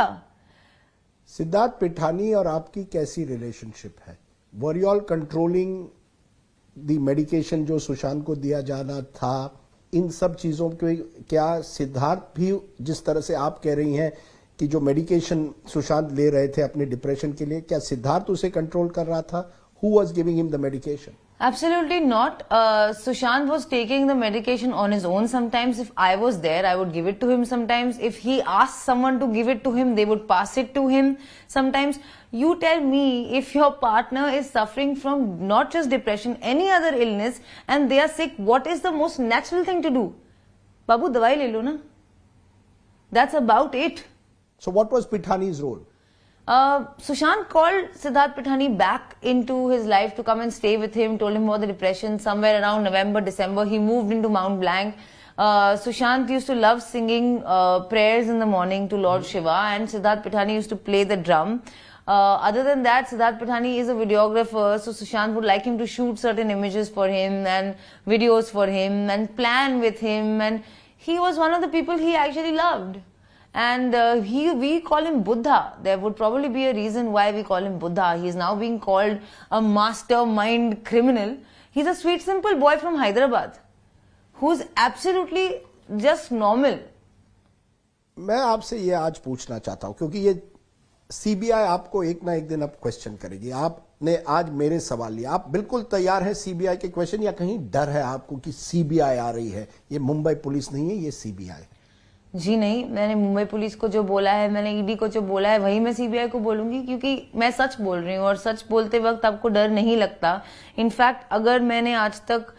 किया। सिद्धार्थ पिठानी और आपकी कैसी रिलेशनशिप है? Were you all controlling the medication जो सुशांत को दिया जाना था? इन सब चीजों के क्या सिद्धार्थ भी, जिस तरह से आप कह रही हैं कि जो मेडिकेशन सुशांत ले रहे थे अपने डिप्रेशन के लिए, क्या सिद्धार्थ उसे कंट्रोल कर रहा था? Who was giving him the medication? Absolutely not. Sushant was taking the medication on his own. Sometimes if I was there, I would give it to him. Sometimes if he asked someone to give it to him, they would pass it to him. Sometimes you tell me, if your partner is suffering from not just depression, any other illness, and they are sick, what is the most natural thing to do? Babu, dawai le lo na. That's about it. So what was Pithani's role? Sushant called Siddharth Pithani back into his life to come and stay with him, told him about the depression. Somewhere around November, December, he moved into Mount Blanc. Sushant used to love singing prayers in the morning to Lord Shiva, and Siddharth Pithani used to play the drum. Other than that, Siddharth Pithani is a videographer, so Sushant would like him to shoot certain images for him and videos for him and plan with him, and he was one of the people he actually loved. And we call him Buddha. There would probably be a reason why we call him Buddha. He is now being called a mastermind criminal. He's a sweet, simple boy from Hyderabad who's absolutely just normal. मैं आपसे ये आज पूछना चाहता हूं क्योंकि ये CBI आपको एक ना एक दिन अब क्वेश्चन करेगी। आपने आज मेरे सवाल लिया, आप बिल्कुल तैयार हैं सीबीआई के क्वेश्चन, या कहीं डर है आपको कि सीबीआई आ रही है? ये मुंबई पुलिस नहीं है, ये सीबीआई है। जी नहीं, मैंने मुंबई पुलिस को जो बोला है, मैंने ईडी को जो बोला है, वही मैं सीबीआई को बोलूंगी, क्योंकि मैं सच बोल रही हूँ और सच बोलते वक्त आपको डर नहीं लगता। इनफैक्ट अगर मैंने आज तक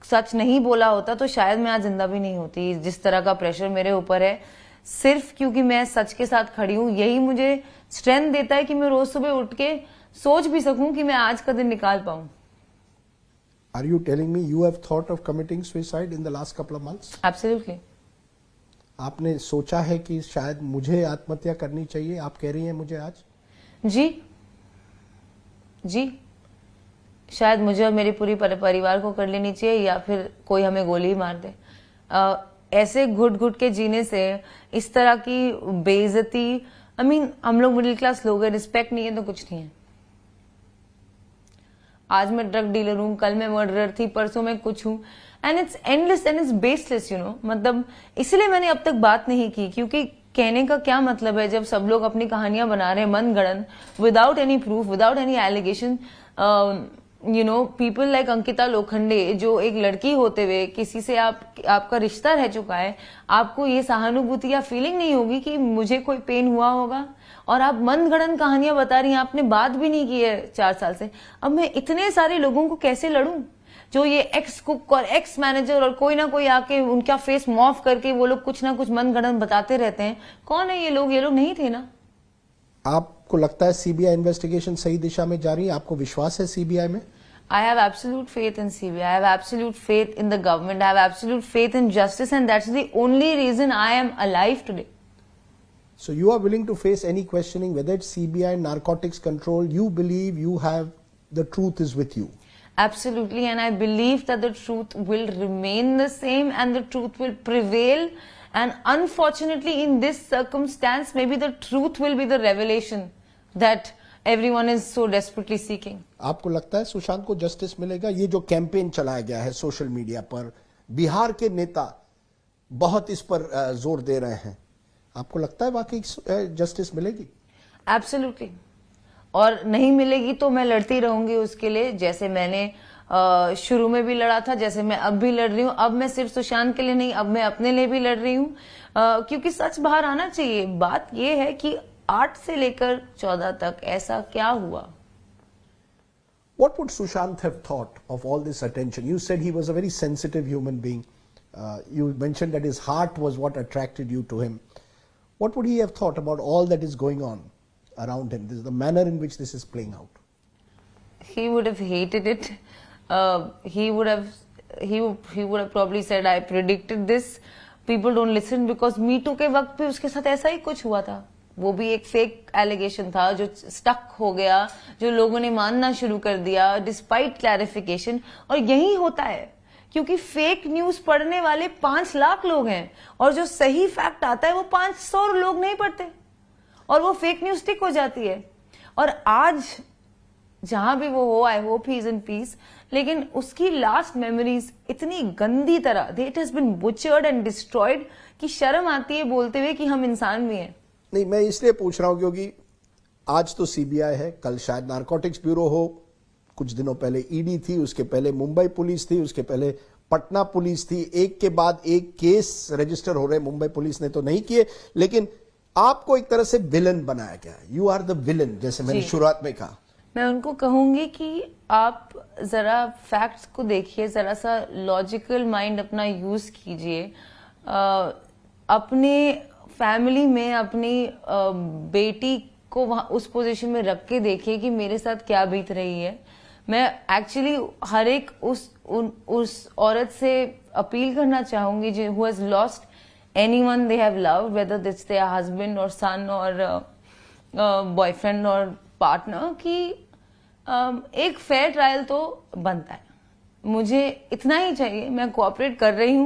सच नहीं बोला होता तो शायद मैं आज जिंदा भी नहीं होती। जिस तरह का प्रेशर मेरे ऊपर है, सिर्फ क्योंकि मैं सच के साथ खड़ी हूँ, यही मुझे स्ट्रेंथ देता है कि मैं रोज सुबह उठ के सोच भी सकूं कि मैं आज का दिन निकाल पाऊं। Are you telling me you have thought of committing suicide in the last couple of months? Absolutely. आपने सोचा है कि शायद मुझे आत्महत्या करनी चाहिए? आप कह रही हैं मुझे आज? जी, शायद मुझे और मेरी पूरी परिवार को कर लेनी चाहिए, या फिर कोई हमें गोली ही मार दे। ऐसे घुट घुट के जीने से, इस तरह की बेइज्जती, हम लोग मिडिल क्लास लोग हैं, रिस्पेक्ट नहीं है तो कुछ नहीं है। आज मैं ड्रग डीलर हूं, कल मैं मर्डरर थी, परसों मैं कुछ हूं, and it's endless and it's baseless, you know. मतलब इसलिए मैंने अब तक बात नहीं की, क्योंकि कहने का क्या मतलब है जब सब लोग अपनी कहानियां बना रहे हैं मन गढ़ंत, without any proof, without any allegation. You know, people like Ankita Lokhande, जो एक लड़की होते हुए किसी से आपका रिश्ता रह चुका है, आपको ये सहानुभूति या फीलिंग नहीं होगी कि मुझे कोई पेन हुआ होगा, और आप मन गढ़ंत कहानियां बता रही हैं। आपने बात भी नहीं की है 4 साल से। अब मैं इतने सारे लोगों को कैसे लड़ूं, जो ये एक्स कुक और एक्स मैनेजर और कोई ना कोई आके उनका फेस मॉफ करके वो लोग कुछ ना कुछ मन गढ़ंत बताते रहते हैं। कौन है ये लोग? ये लोग नहीं थे ना। आपको लगता है सीबीआई इन्वेस्टिगेशन सही दिशा में जा रही है? आपको विश्वास है सीबीआई में? I have absolute faith in CBI. I have absolute faith in the government. I have absolute faith in justice, and that's the only reason I am alive today. So you are willing to face any questioning, whether it's CBI, narcotics control. You believe you have the truth is with you. Absolutely, and I believe that the truth will remain the same and the truth will prevail. And unfortunately, in this circumstance, maybe the truth will be the revelation that everyone is so desperately seeking. आपको लगता है सुशांत को justice मिलेगा? ये जो campaign चलाया गया है सोशल मीडिया पर, बिहार के नेता बहुत इस पर जोर दे रहे हैं, आपको लगता है वाकई जस्टिस मिलेगी? Absolutely. और नहीं मिलेगी तो मैं लड़ती रहूंगी उसके लिए, जैसे मैंने शुरू में भी लड़ा था, जैसे मैं अब भी लड़ रही हूँ। अब मैं सिर्फ सुशांत के लिए नहीं, अब मैं अपने लिए भी लड़ रही हूँ, क्योंकि सच बाहर आना चाहिए। बात यह है कि 8 से लेकर 14 तक ऐसा क्या हुआ? What would Sushant have thought of all this attention? You said he was a very sensitive human being. You mentioned that his heart was what attracted you to him. What would he have thought about all that is going on around him? This is the manner in which this is playing out. He would have hated it. He would have probably said, "I predicted this. People don't listen because Me Too के वक्त भी उसके साथ ऐसा ही कुछ हुआ था। वो भी एक फेक एलिगेशन था जो स्टक हो गया, जो लोगों ने मानना शुरू कर दिया डिस्पाइट क्लैरिफिकेशन। और यही होता है क्योंकि फेक न्यूज पढ़ने वाले 5 लाख लोग हैं और जो सही फैक्ट आता है वो 500 लोग नहीं पढ़ते। और वो फेक न्यूज स्टिक हो जाती है। और आज जहां भी वो हो, I hope he is in peace, लेकिन उसकी लास्ट मेमोरीज इतनी गंदी तरह it has been butchered and destroyed कि शर्म आती है बोलते हुए कि हम इंसान भी हैं। नहीं, मैं इसलिए पूछ रहा हूं क्योंकि आज तो सीबीआई है, कल शायद नारकोटिक्स ब्यूरो हो, कुछ दिनों पहले ईडी थी, उसके पहले मुंबई पुलिस थी, उसके पहले पटना पुलिस थी। एक के बाद एक केस रजिस्टर हो रहे। मुंबई पुलिस ने तो नहीं किए, लेकिन आपको एक तरह से विलन बनाया गया। यू आर द विलन, जैसे मैंने शुरुआत में कहा। मैं उनको कहूंगी कि आप जरा फैक्ट्स को देखिए, जरा सा लॉजिकल माइंड अपना यूज कीजिए। अपने फैमिली में अपनी बेटी को वहां उस पोजीशन में रख के देखिए कि मेरे साथ क्या बीत रही है। मैं एक्चुअली हर एक उस औरत से अपील करना चाहूंगी जो who has lost anyone they have loved, whether it's their husband और सन और बॉयफ्रेंड और पार्टनर, कि एक फेयर ट्रायल तो बनता है। मुझे इतना ही चाहिए, मैं कोऑपरेट कर रही हूँ।